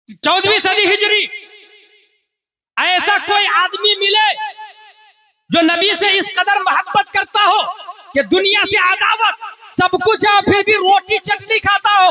14वीं सदी हिजरी ऐसा कोई आदमी मिले जो नबी से इस कदर मोहब्बत करता हो कि दुनिया से अदावत, सब कुछ है फिर भी रोटी चटनी खाता हो,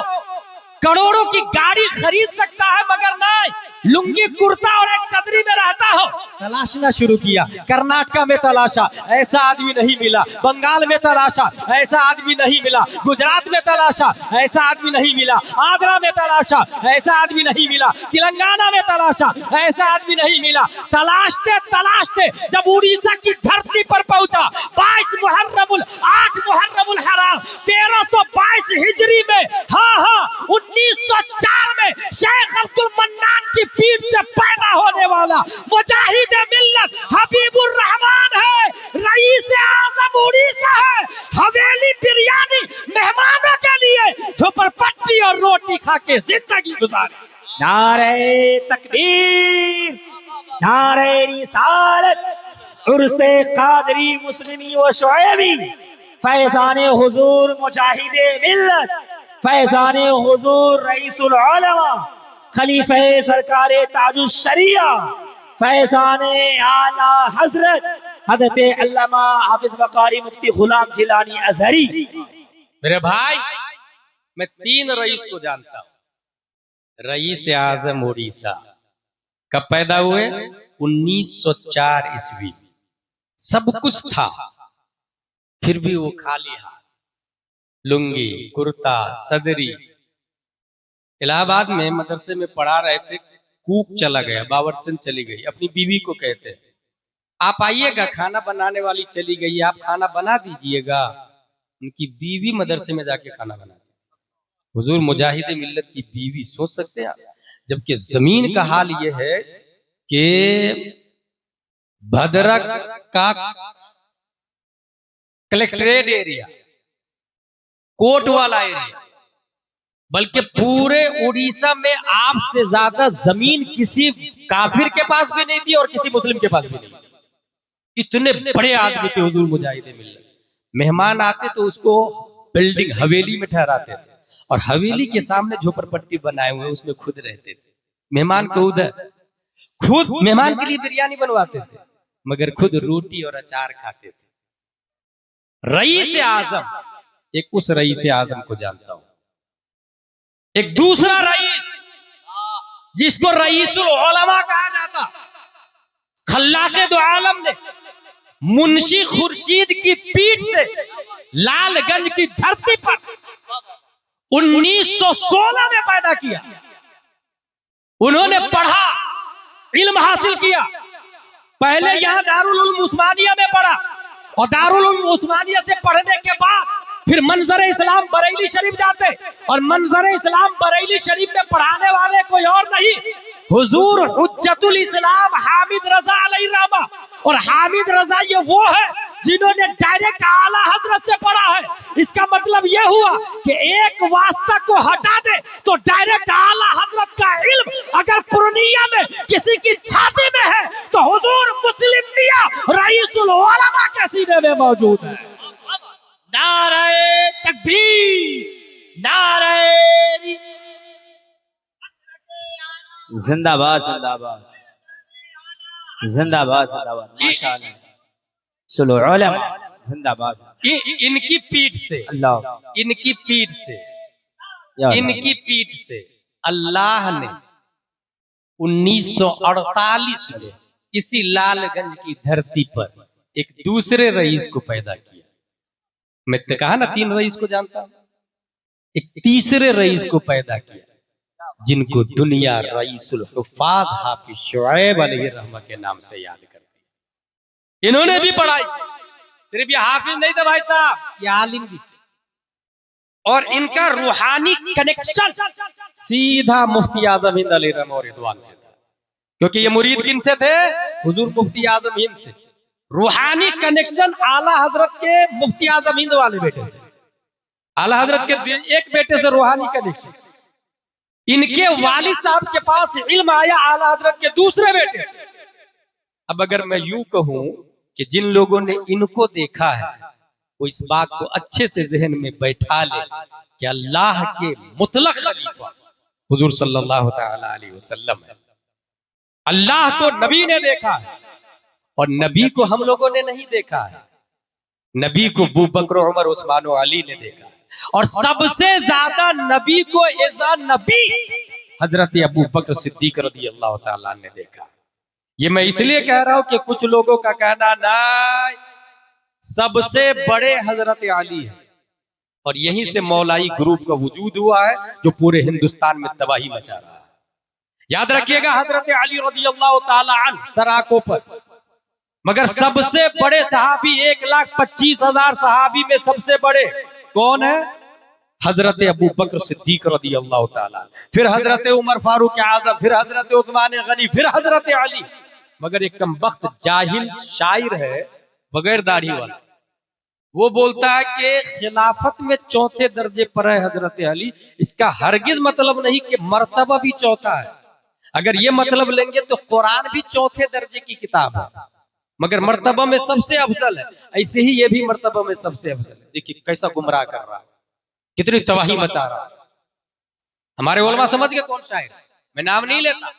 करोड़ों की गाड़ी खरीद सकता है मगर नहीं, लुंगी कुर्ता और एक सदरी में रहता हो। तलाशना शुरू किया, कर्नाटका में तलाशा, ऐसा आदमी नहीं मिला। बंगाल में तलाशा, ऐसा आदमी नहीं मिला। गुजरात में तलाशा, ऐसा आदमी नहीं मिला। आगरा में तलाशा, ऐसा आदमि नहीं मिला। तेलंगाना में तलाशा, ऐसा आदमी नहीं मिला। तलाशते तलाशते जब उड़ीसा की धरती पर पहुंचा, 8 मुहर्रमुल हराम 1322 हिजरी में, हाँ 1904 में शेख अब्दुल मन्नान की पीठ से पैदा होने वाला मुजाहिद मिल्लत हबीबुर रहमान है, रईस आज़म उड़ीसा है। हवेली बिरयानी मेहमानों के लिए झोपड़पट्टी और रोटी खा के जिंदगी गुजारे। नारे तकबीर, नारे रिसालत, उर्से कादरी मुस्लिमी व शुएबी, फैज़ाने हुजूर मुजाहिदे मिल्लत, फैज़ाने हुजूर रईसुल उलमा, खलीफे सरकारे ताजुश शरिया, फैज़ाने आला हजरत हज़रत अल्लामा हाफिज वकारी मुफ्ती गुलाम जिलानी अज़हरी। मेरे भाई, मैं 3 रईस को जानता हूँ। रईस आज़म उड़ीसा कब पैदा हुए? 1904 ईस्वी में। सब कुछ था, फिर भी वो खाली हाथ, लुंगी कुर्ता सदरी। इलाहाबाद में मदरसे में पढ़ा रहे थे, कूक चला गया, बावर्चन चली गई, अपनी बीवी को कहते आप आइएगा, खाना बनाने वाली चली गई, आप खाना बना दीजिएगा। उनकी बीवी मदरसे में जाके खाना बनाती। हुजूर मुजाहिद मिल्लत की बीवी, सोच सकते हैं आप? जबकि जमीन का हाल यह है कि भद्रक का कलेक्ट्रेट एरिया, कोर्ट वाला एरिया, बल्कि पूरे उड़ीसा में आपसे ज्यादा जमीन किसी काफिर के पास भी नहीं थी और किसी मुस्लिम के पास भी नहीं थी। इतने बड़े आदमी थे हुजूर मुजाहिद मिल्लत। मेहमान आते तो उसको बिल्डिंग हवेली में ठहराते थे और हवेली के सामने झोपड़पट्टी बनाए हुए, उसमें खुद रहते थे। मेहमान को उधर खुद मेहमान के लिए बिरयानी बनवाते थे, मगर खुद रोटी और अचार खाते थे। रईस आज़म, एक उस रईस आज़म को जानता हूं। एक दूसरा रईस जिसको रईसुल उलमा कहा जाता, खल्लाके दो आलम ने मुंशी खुर्शीद की पीठ से लालगंज की धरती पर 1916 में पैदा किया। उन्होंने पढ़ा, इल्म हासिल किया। पहले यहां दारुल उलूम उस्मानिया में पढ़ा और दारुल उलूम उस्मानिया से पढ़ने के बाद फिर मंजर इस्लाम बरेली शरीफ जाते और मंजर इस्लाम बरेली शरीफ में पढ़ाने वाले कोई और नहीं, हुजूर हुज्जतुल इस्लाम हामिद रजा अलैहि रहमा। और हामिद रजा ये वो है जिन्होंने डायरेक्ट आला हजरत से पढ़ा है। इसका मतलब ये हुआ कि एक वास्ता को हटा दे तो डायरेक्ट आला हजरत का इल्म अगर पूर्णिया में किसी की छाती में है तो हुजूर मुस्लिम मियां रईसुल उलमा के सीने में मौजूद है। नारे तकबीर, नारे जिंदाबाद जिंदाबाद जिंदाबाद जिंदाबाद, माशाअल्लाह, सुल उलमा जिंदाबाद। इनकी पीठ से अल्लाह, इनकी पीठ से इनकी पीठ से अल्लाह ने 1948 में इसी लालगंज की धरती पर एक दूसरे रईस को पैदा किया। मैं तो कहा ना 3 रईस को जानता हूं, एक तीसरे रईस को पैदा किया जिनको दुनिया रईसुल हुफ़ाज़ हाफिज शुएब अलैहि रहमा के नाम से याद करती है। इन्होंने भी पढ़ाई, सिर्फ ये हाफिज नहीं थे भाई साहब, ये आलिम भी थे। और इनका रूहानी कनेक्शन सीधा मुफ्ती आजम हिंद अलैहि रहमा और रिदवान से था, क्योंकि ये मुरीद किन से थे? हुजूर मुफ्ती आजम हिंद से। रूहानी कनेक्शन आला हजरत के मुफ्ती आजम हिंद वाले बेटे से, आला हजरत के एक बेटे से रूहानी कनेक्शन। इनके वालिद साहब के पास इल्म आया आला हजरत के दूसरे बेटे से। अब अगर मैं यूं कहूं कि जिन लोगों ने इनको देखा है वो इस बात को अच्छे से जहन में बैठा ले कि अल्लाह के मुतलक खलीफा हुजूर सल्लल्लाहु ताला अलैहि वसल्लम है। अल्लाह को नबी ने देखा है और नबी को हम लोगों ने नहीं देखा है। नबी को अबू बकर, उमर, उस्मान और अली ने देखा है। और सबसे ज्यादा नबी को एज़ा नबी हजरत अबू बकर सिद्दीक रज़ी अल्लाह ताला ने देखा। ये मैं इसलिए कह रहा हूं कि कुछ लोगों का कहना नहीं, सबसे बड़े हजरत अली है और यहीं से मौलाई ग्रुप का वजूद हुआ है जो पूरे हिंदुस्तान में तबाही मचा रहा है। याद रखिएगा, हजरत अली रज़ी अल्लाह ताला अन्हु सराकों पर, मगर सबसे बड़े सहाबी 1,25,000 सहाबी में सबसे बड़े कौन है? हजरत अबू बकर सिद्दीक रज़ी अल्लाह ताला, फिर हजरत उमर फारूक आजम, फिर हजरत उस्मान गनी, फिर हजरत अली। मगर एक कमबख्त जाहिल शायर है बगैर दाढ़ी वाला, वो बोलता है कि खिलाफत में चौथे दर्जे पर है हजरत अली। इसका हरगिज मतलब नहीं कि मर्तबा भी चौथा है। अगर ये मतलब लेंगे तो कुरान भी चौथे दर्जे की किताब है, मगर मर्तबा में सबसे अफजल है। ऐसे ही ये भी मर्तबा में सबसे अफजल है। देखिए कैसा गुमराह कर रहा है, कितनी तबाही मचा रहा है। हमारे उलमा समझ गए कौन शायर, मैं नाम नहीं लेता,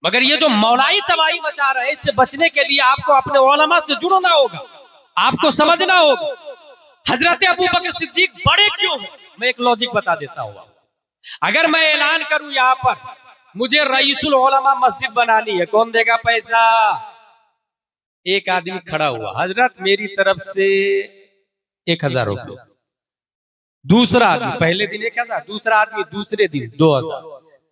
मगर ये जो मौलाई तबाही मचा रहे हैं, इससे बचने के लिए आपको अपने उलमा से जुड़ना होगा, आपको समझना होगा हजरत अबू बकर सिद्दीक बड़े क्यों हैं। मैं एक लॉजिक बता देता हूँ। अगर मैं ऐलान करूं यहां पर मुझे रईसुल उलमा मस्जिद बनानी है, कौन देगा पैसा? एक आदमी खड़ा हुआ, हजरत मेरी तरफ से 1,000 रुपये। दूसरा आदमी पहले दिन 1,000, दूसरा आदमी दूसरे दिन 2,000,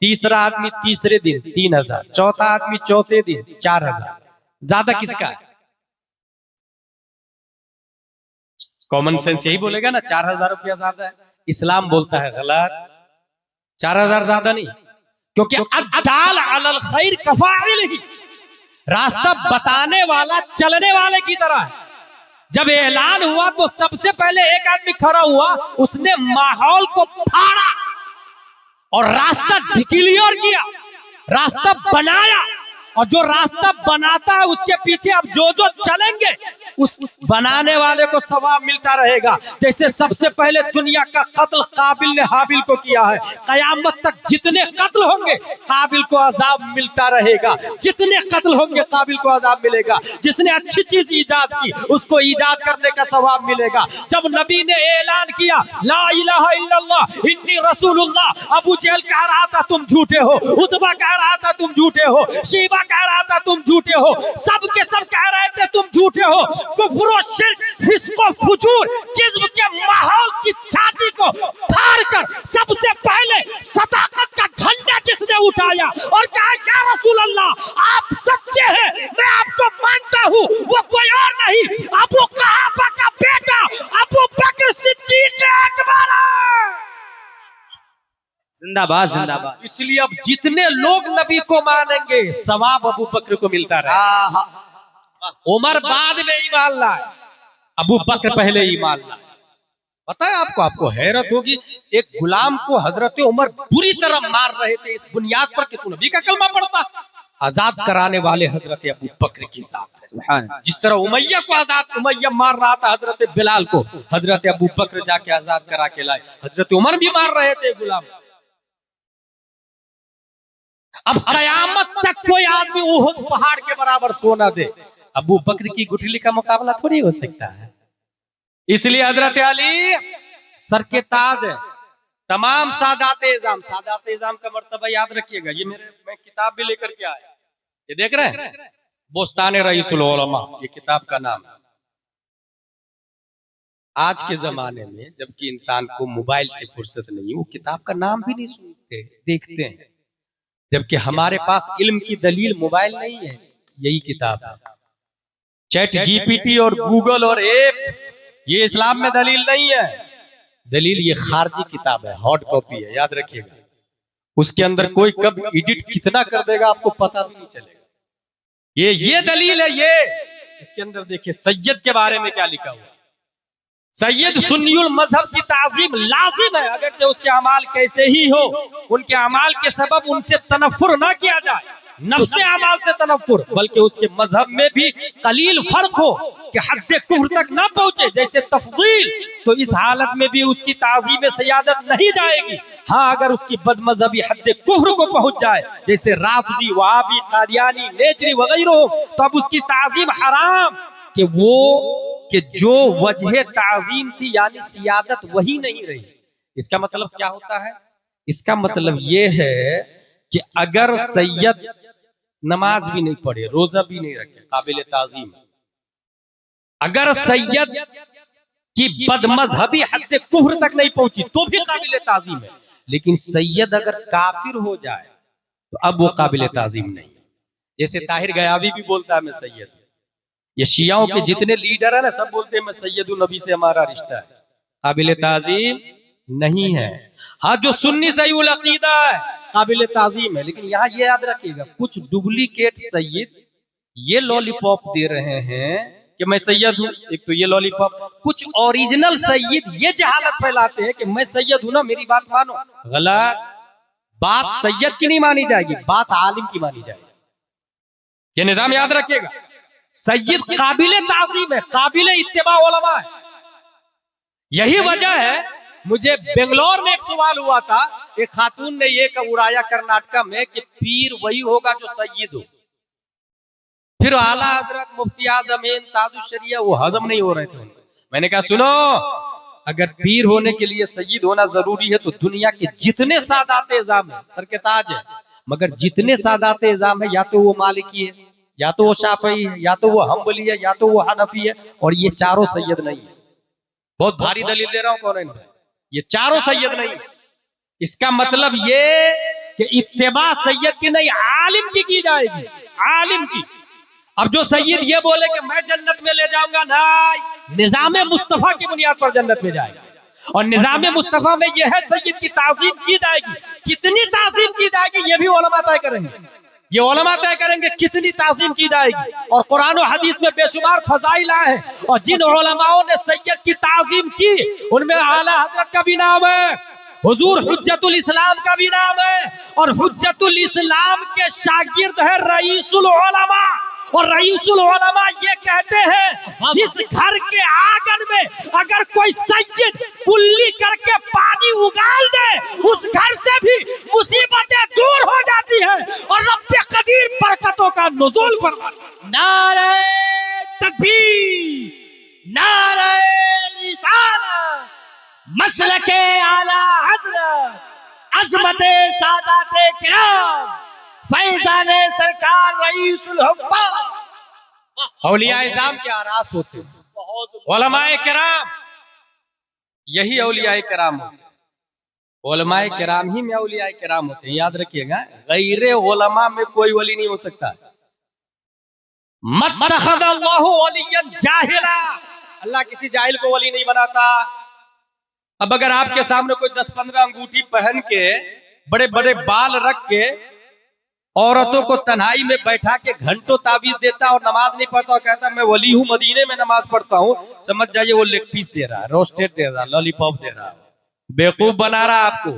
तीसरा आदमी तीसरे दिन 3,000, चौथा आदमी चौथे दिन 4,000। ज्यादा किसका है? कॉमन सेंस यही बोलेगा ना 4,000 रुपया ज्यादा है। इस्लाम बोलता है गलत, 4,000 ज्यादा नहीं, क्योंकि अद्दाल अलल खैर कफाइलिही, रास्ता बताने वाला चलने वाले की तरह है। जब ऐलान हुआ तो सबसे पहले एक आदमी खड़ा हुआ, उसने माहौल को फाड़ा और रास्ता क्लियर किया, रास्ता बनाया। और जो रास्ता बनाता है उसके पीछे अब जो जो चलेंगे उस बनाने वाले को सवाब मिलता रहेगा। जैसे सबसे पहले दुनिया का कत्ल काबिल ने हाबिल को किया है, कयामत तक जितने कत्ल होंगे काबिल को अजाब मिलता रहेगा, जितने कत्ल होंगे काबिल को अजाब मिलेगा। जिसने अच्छी चीज ईजाद की उसको ईजाद करने का सवाब मिलेगा। जब नबी ने ऐलान किया ला इलाहा इल्लल्लाह इन्नी रसूलुल्लाह, अबू जहल कह रहा था तुम झूठे हो, उतबा कह रहा था तुम झूठे हो, शीबा कह रहा था तुम झूठे हो, सब के सब कह रहे थे तुम झूठे हो। कुफ्र और शिर्क, फिस्क और फुजूर, किस्म के माहौल की छाती को फाड़कर सबसे पहले सदाकत का झंडा जिसने उठाया और कहा या रसूल अल्लाह आप सच्चे हैं, मैं आपको मानता हूं, वो कोई और नहीं अबू कहाफा का बेटा अबू बकर सिद्दीक अकबर। जिंदाबाद जिंदाबाद। इसलिए अब जितने लोग नबी को मानेंगे सवाब अबू बकर को मिलता रहा। उमर बाद में ईमान लाए, अबू बकर पहले ईमान लाए। पता है आपको हैरत होगी, एक गुलाम को हजरत उमर बुरी तरह मार रहे थे इस बुनियाद पर कि तू नबी का कलमा पढ़ता। आजाद कराने वाले हजरत अबू बकर की साथ, जिस तरह उमैया को उमैया मार रहा था हजरत बिलाल को, हजरत अबू बकर जाके आजाद करा के लाए। हजरत उमर भी मार रहे थे गुलाम। अब कयामत तक कोई आदमी उहुद पहाड़ के बराबर सोना दे, अबू बकर की गुठली का मुकाबला थोड़ी हो सकता है। इसलिए हजरत अली सर के ताज है तमाम सादाते इज़ाम। सादाते इज़ाम का मर्तबा याद रखिएगा। ये मैं किताब भी लेकर के आया, ये देख रहे हैं, बोस्ताने रईसुल उलमा, ये किताब का नाम है। आज के जमाने में जबकि इंसान को मोबाइल से फुर्सत नहीं, वो किताब का नाम भी नहीं सुनते देखते हैं, जबकि हमारे पास इल्म की दलील मोबाइल नहीं है, यही किताब है। चैट जीपीटी और गूगल और ऐप ये इस्लाम में दलील नहीं है। दलील ये खारजी किताब है, हॉट कॉपी है, याद रखिएगा। उसके अंदर कोई कब एडिट कितना कर देगा आपको पता भी नहीं चलेगा। ये दलील है। ये इसके अंदर देखिए सैयद के बारे में क्या लिखा हुआ। सैयद सुन्नियुल मजहब की ताजीम लाजिम है, अगरचे उसके अमाल कैसे ही हो, उनके अमाल के सबब उनसे तनफ्फुर ना किया जाए, नफ्से अमाल से तनफ्फुर, बल्कि उसके मजहब में भी कलील फर्क हो कि हद्दे कुफ्र तक ना पहुंचे। जैसे तफदील तो इस हालत में भी उसकी ताज़ीम सयादत नहीं जाएगी। हाँ, अगर उसकी बदमज़हबी हद कुफ्र को पहुंच जाए, जैसे राफजी, वहाबी, कादियानी, नेचरी वगैरह हो, तो अब उसकी ताज़ीम हराम कि जो वजह ताज़ीम थी यानी सियादत वही नहीं रही। इसका मतलब क्या होता है? इसका मतलब ये है कि अगर सैयद नमाज भी नहीं पढ़े, रोजा भी नहीं रखे, काबिल ताज़ीम। अगर सैयद की बदमज़हबी हद कुफ्र तक नहीं पहुंची तो भी काबिल ताज़ीम है। लेकिन सैयद अगर काफिर हो जाए तो अब वो काबिल ताज़ीम नहीं है। जैसे ताहिर गयाबी भी बोलता है मैं सैयद। ये शियाओं के जितने लीडर है ना, सब बोलते हैं मैं सैयदुल नबी से हमारा रिश्ता है। काबिल ताज़ीम नहीं है। हाँ, जो सुन्नी सहीउल अकीदा है काबिल ताज़ीम है। लेकिन यहाँ ये याद रखिएगा, कुछ डुप्लीकेट सैयद ये लॉलीपॉप दे रहे हैं कि मैं सैयद हूं। एक तो ये लॉलीपॉप, कुछ ओरिजिनल सैयद ये जहालत फैलाते हैं कि मैं सैयद हूं ना, मेरी बात मानो। गलत बात सैयद की नहीं मानी जाएगी, बात आलिम की मानी जाएगी। ये निजाम याद रखिएगा। सैयद काबिल ताज़ीम है, काबिल इत्तिबा उलमा है। यही वजह है, मुझे बेंगलोर में एक सवाल हुआ था, एक खातून ने ये उड़ाया कर्नाटका में कि पीर वही होगा जो सैयद हो। फिर आला हजरत मुफ्ती आजम ताजुश शरिया वो हजम नहीं हो रहे थे उनको। मैंने कहा सुनो, अगर पीर होने के लिए सैयद होना जरूरी है तो दुनिया के जितने सादात इज़ाम है सर के ताज है, मगर जितने सादात इज़ाम है या तो वो मालिकी है, या तो वो शाफई है, या तो वो हम्बली है, या तो वो हनफी है, और ये चारों सैयद नहीं है। बहुत भारी दलील दे रहा हूं, कौन है? ये चारों सैयद नहीं है। इसका मतलब ये कि इत्तिबा सैयद की नहीं, आलिम की जाएगी, आलिम की। अब जो सैयद ये बोले कि मैं जन्नत में ले जाऊंगा, नहीं, निजामे मुस्तफा की बुनियाद पर जन्नत में जाएगा। और निजामे मुस्तफा में यह है सैयद की ताज़ीम की जाएगी। कितनी ताज़ीम की जाएगी ये भी उलमा तय करेंगे। ये उलमा तय करेंगे कितनी ताज़ीम की जाएगी। और कुरान और हदीस में बेशुमार फज़ाइल आए हैं, और जिन उलमाओं ने सैयद की ताज़ीम की उनमें आला हज़रत का भी नाम है, हुजूर हुज्जतुल इस्लाम का भी नाम है, और हुज्जतुल इस्लाम के शागिर्द है रईसुल उलमा। और रईसुल उलमा ये कहते हैं जिस घर के आंगन में अगर कोई सैयद पुल्ली करके पानी उगाल दे, उस घर से भी मुसीबतें दूर हो जाती है और रब्बे कदीर बरकतों का नुज़ूल फरमाता है। नारे तकबीर, नारे रिसालत, मसलके आला हज़रत, अज़मते सादाते किराम, फैज़ाने सरकार रईसुल हुक्मा। औलिया इज़ाम के आरास होते हैं उलमाए किराम, यही औलियाए किराम होते हैं। उलमाए किराम ही में औलियाए किराम होते हैं, याद रखिएगा। गैरे उलमा में कोई वली नहीं हो सकता। मत्तखज़ल्लाहु वलिय्यन जाहिला, अल्लाह किसी जाहिल को वली नहीं बनाता। अब अगर आपके सामने कोई 10-15 अंगूठी पहन के बड़े बड़े बाल रख के औरतों को तन्हाई में बैठा के घंटों ताबीज देता और नमाज नहीं पढ़ता और कहता मैं वली हूं, मदीने में नमाज पढ़ता हूं, समझ जाइए वो लेग पीस दे रहा है, रोस्टेड दे रहा है, लॉलीपॉप दे रहा है, बेवकूफ बना रहा है आपको।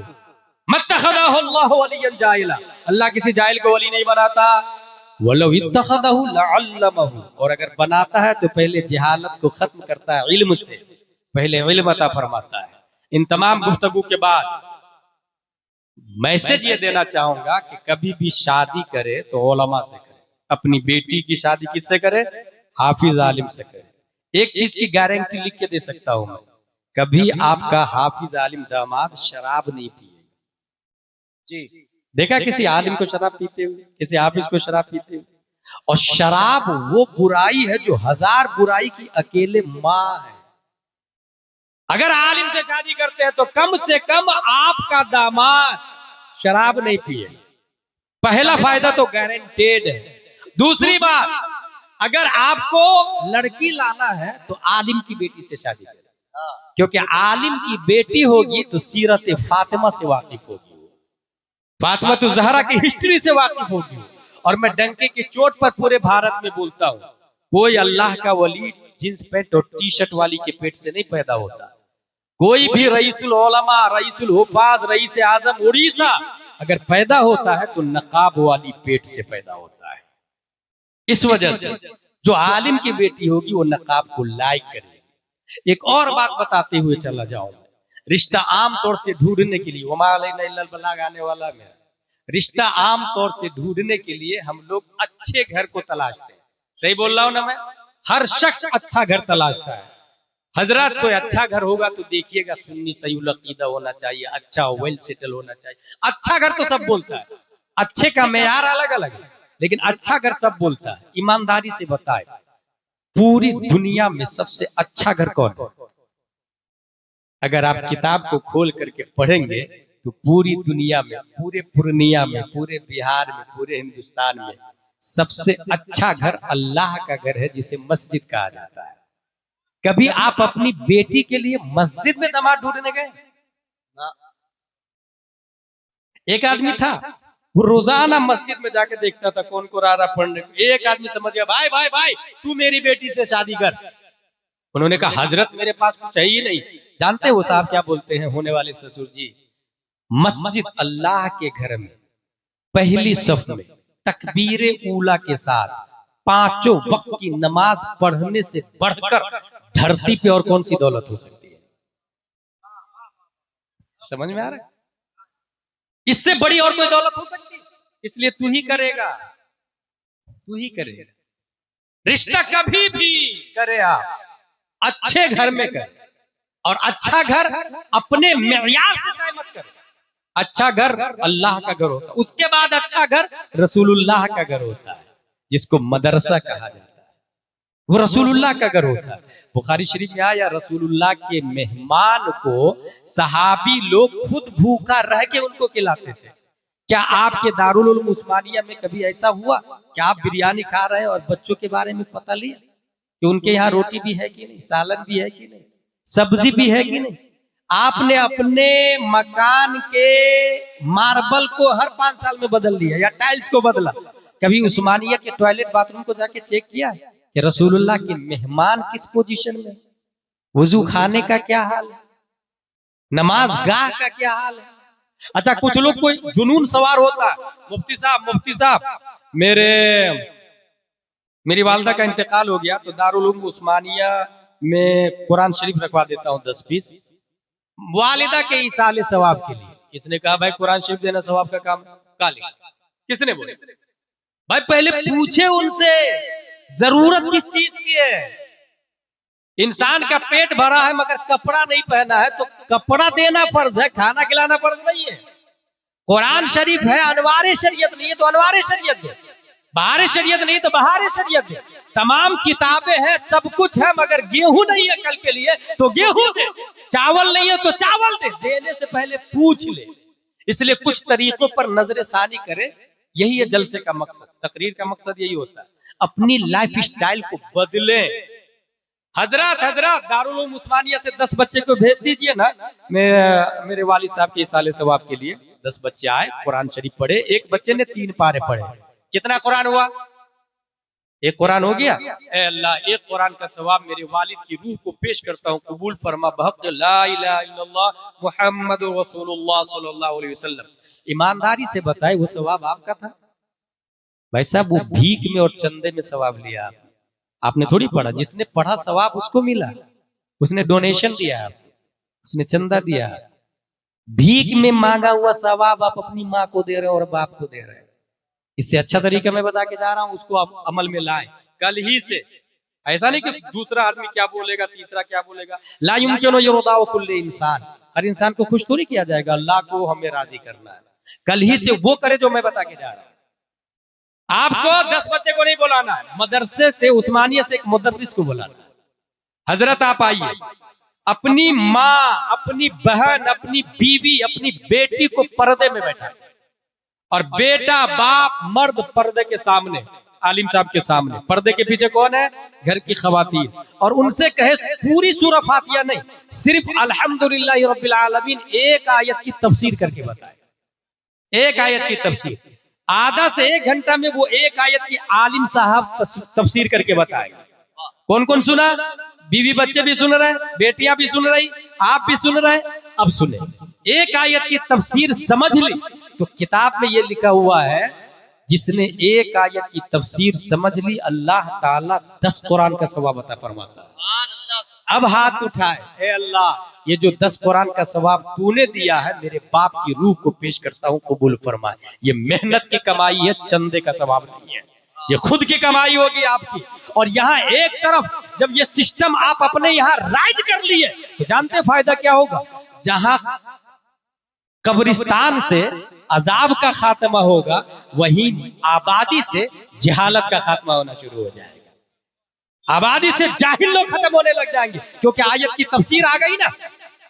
मत्तखज़ल्लाहु वलिय्यन जाहिला, अल्लाह किसी जाहिल को वली नहीं बनाता। वलौ इत्तखज़हु लअल्लमहु, और अगर बनाता है तो पहले जहालत को खत्म करता है, इल्म से पहले इल्म अता फरमाता है। इन तमाम गुफ्तगू के बाद मैसेज ये देना चाहूंगा कि कभी भी शादी करे तो उलमा से करे। अपनी बेटी की शादी किससे करे? हाफिज आलिम से करे। एक चीज की गारंटी लिख के दे सकता हूं मैं, कभी आपका हाफिज आलिम दामाद शराब नहीं पिएगा। जी, देखा किसी आलिम को शराब पीते हुए, किसी हाफिज को शराब पीते हुए? और शराब वो बुराई है जो 1000 बुराई की अकेले माँ है। अगर आलिम से शादी करते हैं तो कम से कम आपका दामाद शराब नहीं पिए, पहला फायदा तो गारंटेड है। दूसरी बात, अगर आपको लड़की लाना है तो आलिम की बेटी से शादी करें, क्योंकि आलिम की बेटी होगी तो सीरत फातिमा से वाकिफ होगी, फातिमा तो ज़हरा की हिस्ट्री से वाकिफ होगी। और मैं डंके की चोट पर पूरे भारत में बोलता हूं, कोई अल्लाह का वली जींस पैंट और टी शर्ट वाली के पेट से नहीं पैदा होता। कोई भी रईसुल उलमा, रईसुल हुफ़ाज़, रईस आज़म उड़ीसा अगर पैदा होता है तो नकाब वाली पेट से पैदा होता है। इस वजह से जो आलिम की बेटी होगी वो नकाब को लाइक करेगी। एक और बात बताते हुए चला जाऊं, रिश्ता आम तौर से ढूंढने के लिए, वमा अलैना इल्लल बलाग आने वाला में, रिश्ता आम तौर से ढूंढने के लिए हम लोग अच्छे घर को तलाशते हैं। सही बोल रहा हूं ना मैं? हर शख्स अच्छा घर तलाशता है। हजरत कोई अच्छा घर होगा तो देखिएगा सुन्नी सहीउल अकीदा होना चाहिए, अच्छा वेल सेटल होना चाहिए। अच्छा घर तो सब बोलता है, अच्छे का मेयार अलग अलग है, लेकिन अच्छा घर सब बोलता है। ईमानदारी से बताए, पूरी दुनिया में सबसे अच्छा घर कौन है? अगर आप किताब को खोल करके पढ़ेंगे तो पूरी दुनिया में, पूरे पूर्णिया में, पूरे बिहार में, पूरे हिंदुस्तान में सबसे अच्छा घर अल्लाह का घर है, जिसे मस्जिद कहा जाता है। कभी आप अपनी बेटी के लिए मस्जिद में दामाद ढूंढने गए? एक आदमी था, वो रोजाना मस्जिद में जाके देखता था कौन को रहा पढ़ने। एक आदमी समझ गया, भाई भाई भाई तू मेरी बेटी से शादी कर। उन्होंने कहा हजरत मेरे पास कुछ चाहिए नहीं। जानते हो साहब क्या बोलते हैं होने वाले ससुर जी? मस्जिद अल्लाह के घर में पहली सफ में तकबीरे ऊला के साथ 5 वक्त की नमाज पढ़ने से बढ़कर धरती पे और कौन सी दौलत हो सकती है? समझ में आ रहा है? इससे बड़ी और कोई दौलत हो सकती है? इसलिए तू ही करेगा, तू ही करेगा। रिश्ता कभी भी करे आप अच्छे घर में कर, और अच्छा घर अपने मेयार से तय मत कर। अच्छा घर अल्लाह का घर होता है, उसके बाद अच्छा घर रसूलुल्लाह का घर होता है, जिसको मदरसा कहा जाता है। वो रसूलुल्लाह का घर होता है। बुखारी शरीफ में आया, रसूलुल्लाह के मेहमान को सहाबी लोग खुद भूखा रह के उनको खिलाते थे। क्या आपके दारुल उलूम उस्मानिया में कभी ऐसा हुआ कि आप बिरयानी खा रहे हैं और बच्चों के बारे में पता लिया कि उनके यहाँ रोटी भी है कि नहीं, सालन भी है कि नहीं, सब्जी भी है कि नहीं? आपने अपने मकान के मार्बल को हर 5 साल में बदल लिया या टाइल्स को बदला। कभी उस्मानिया के टॉयलेट बाथरूम को जाके चेक किया कि रसूलुल्लाह के मेहमान किस पोजीशन में, वुजू खाने का क्या हाल है, नमाज गाह का क्या हाल है? अच्छा, कुछ लोग कोई जुनून सवार होता है, मुफ्ती साहब मेरी वालदा का इंतकाल हो गया तो दारुल उलूम उस्मानिया में कुरान शरीफ रखवा देता हूँ 10 पीस वालिदा के इसाले सवाब के लिए। किसने कहा भाई कुरान शरीफ देना सवाब का काम? काली किसने बोले? भाई पहले पूछे उनसे जरूरत किस चीज की है। इंसान का पेट भरा है मगर कपड़ा नहीं पहना है तो कपड़ा देना फर्ज है, खाना खिलाना फर्ज नहीं है। कुरान शरीफ है, अनवारे शरीयत नहीं है तो अनवारे शरीयत दे, बहारे शरीयत नहीं तो बहारे शरीयत दे। तमाम किताबें हैं, सब कुछ है, मगर गेहूं नहीं है कल के लिए तो गेहूं दे, चावल नहीं है तो चावल दे। देने से पहले पूछ ले। इसलिए कुछ तरीकों पर नजर सानी करे, यही है जलसे का मकसद, तकरीर का मकसद यही होता है। अपनी लाइफ स्टाइल को बदले। हजरत दारुल उलूम उस्मानिया से 10 बच्चे को भेज दीजिए ना, मेरे वालिद साहब के इसाले सवाब के लिए। 10 बच्चे आए, कुरान शरीफ पढ़े, एक बच्चे ने 3 पारे पढ़े। कितना कुरान हुआ? एक कुरान हो गया। ए अल्लाह, एक कुरान का सवाब मेरे वालिद की रूह को पेश करता हूँ, कबूल फरमा बहक़ ला इलाहा इल्लल्लाह मुहम्मदुर रसूलुल्लाह सल्लल्लाहु अलैहि वसल्लम। ईमानदारी से बताए वो सवाब आपका था? भाई साहब, वो भीख में और चंदे में सवाब लिया आपने थोड़ी पढ़ा। जिसने पढ़ा सवाब उसको मिला, उसने डोनेशन दिया, उसने चंदा दिया। भीख में मांगा हुआ सवाब आप अपनी माँ को दे रहे हो और बाप को दे रहे हो। इससे अच्छा तरीका मैं बता के जा रहा हूं, उसको आप अमल में लाएं कल ही से। ऐसा नहीं कि दूसरा आदमी क्या बोलेगा, तीसरा क्या बोलेगा। ला युमकिनु युरदाउ कुल्ले इंसान, हर इंसान को खुश थोड़ी किया जाएगा, अल्लाह को हमें राजी करना है। कल ही से वो करे जो मैं बता के जा रहा हूं। आपको 10 बच्चे को नहीं बुलाना है, मदरसे से उस्मानिया से एक मुदर्रिस को बुलाना है। हजरत आप आइए, अपनी माँ, अपनी बहन, अपनी बीवी, अपनी बेटी को पर्दे में बैठा, और बेटा बाप मर्द पर्दे के सामने, आलिम साहब के सामने। पर्दे के पीछे कौन है? घर की खवातीन। और उनसे कहे पूरी सूरह फातिहा नहीं, सिर्फ अल्हम्दुलिल्लाहि रब्बिल आलमीन एक आयत की तफसीर करके बताए। एक आयत की तफसीर, आधा से 1 घंटा में वो एक आयत की आलिम साहब तफसीर करके बताएगा। कौन कौन सुना? बीवी बच्चे भी सुन रहे, बेटियां भी सुन रही, आप भी सुन रहे। अब सुने, एक आयत की तफसीर समझ ली तो किताब में ये लिखा हुआ है, जिसने एक आयत की तफसीर समझ ली अल्लाह ताला 10 कुरान का सवाब अता फरमाता है। अब हाथ उठाए, हे अल्लाह ये जो 10 कुरान का सवाब तूने दिया है मेरे बाप की रूह को पेश करता हूँ, कबूल फरमाए। ये मेहनत की कमाई है, चंदे का सवाब नहीं है, ये खुद की कमाई होगी आपकी। और यहाँ एक तरफ जब ये सिस्टम आप अपने यहाँ राइज कर लिए तो जानते फायदा क्या होगा? जहां कब्रिस्तान से अजाब का खात्मा होगा, वहीं आबादी से जहालत का खात्मा होना शुरू हो जाएगा। आबादी से जाहिल लोग खत्म होने लग जाएंगे, क्योंकि आयत की तफसीर आ गई ना।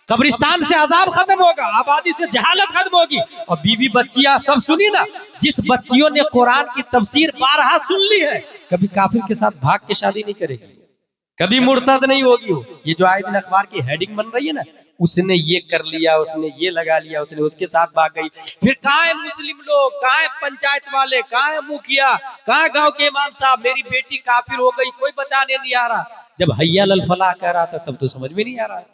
कब्रिस्तान से अजाब खत्म होगा, आबादी से जहालत खत्म होगी। और बीवी बच्चियां सब सुनी ना, जिस बच्चियों ने कुरान की तफसीर 12 सुन ली है, कभी काफिर के साथ भाग के शादी नहीं करेगी, कभी मुर्तद नहीं होगी। ये जो आए दिन अखबार की हेडिंग बन रही है ना, उसने ये कर लिया, उसने ये लगा लिया, उसने उसके साथ भाग गई। फिर कहाँ है मुस्लिम लोग, कहाँ है पंचायत वाले, कहाँ है मुखिया, कहाँ गांव के इमाम साहब, मेरी बेटी काफिर हो गई, कोई बचाने नहीं आ रहा। जब हैया लल फलाह कह रहा था तब तो समझ में नहीं आ रहा है।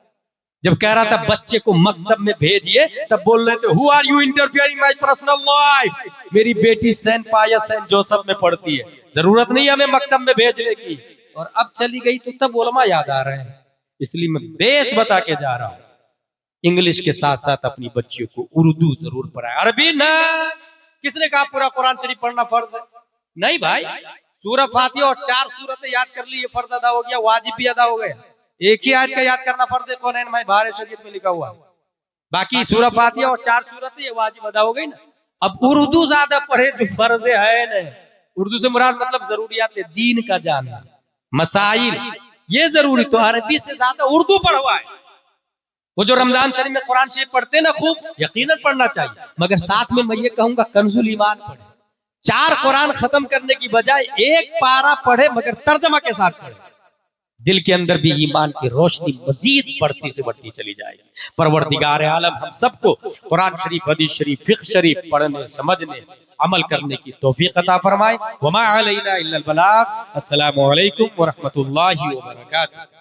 जब कह रहा था बच्चे को मकतब में भेजिए, तब बोल रहे थे who are you interfering my personal life. मेरी बेटी सेंट पायस सेंट जोसेफ में पढ़ती है, जरूरत नहीं हमें मकतब में भेजने की। और अब चली गई तो तब उलमा याद आ रहे हैं। इसलिए मैं बेस बता के जा रहा हूं, इंग्लिश के साथ साथ अपनी बच्चियों को उर्दू जरूर पढ़ाए, अरबी न। किसने कहा पूरा कुरान शरीफ पढ़ना फर्ज है? नहीं भाई, सूरह फातिहा और 4 सूरतें याद कर ली, ये फर्ज अदा हो गया, वाजिब भी अदा हो गया। एक ही आयत का याद करना फर्ज है, कौनैन में बाहर शरीयत में लिखा हुआ है। बाकी सूरह फातिहा और 4 सूरतें ये वाजिब अदा हो गई ना। अब उर्दू ज्यादा पढ़े जो फर्ज है न। उर्दू से मुराद मतलब जरूरियात दीन का जानना, मसाइल, ये जरूरी। तो अरबी से ज्यादा उर्दू पढ़वाए। वो जो रमजान शरीफ में कुरान शरीफ पढ़ते ना, खूब यकीनन पढ़ना चाहिए, मगर साथ में मैं ये कहूंगा कंजुल ईमान पढ़े। 4 कुरान खत्म करने की बजाय 1 पारा पढ़े, मगर तर्जमा के साथ पढ़े। दिल के अंदर भी ईमान की रोशनी मजीद बढ़ती से बढ़ती चली जाएगी। परवरदिगार आलम हम सबको कुरान शरीफ, हदीस शरीफ, फिक्र शरीफ पढ़ने, समझने, अमल करने की तौफीक अता फरमाए। वमा अलैना इल्लल बलाग। अस्सलामु अलैकुम व रहमतुल्लाहि व बरकातहू।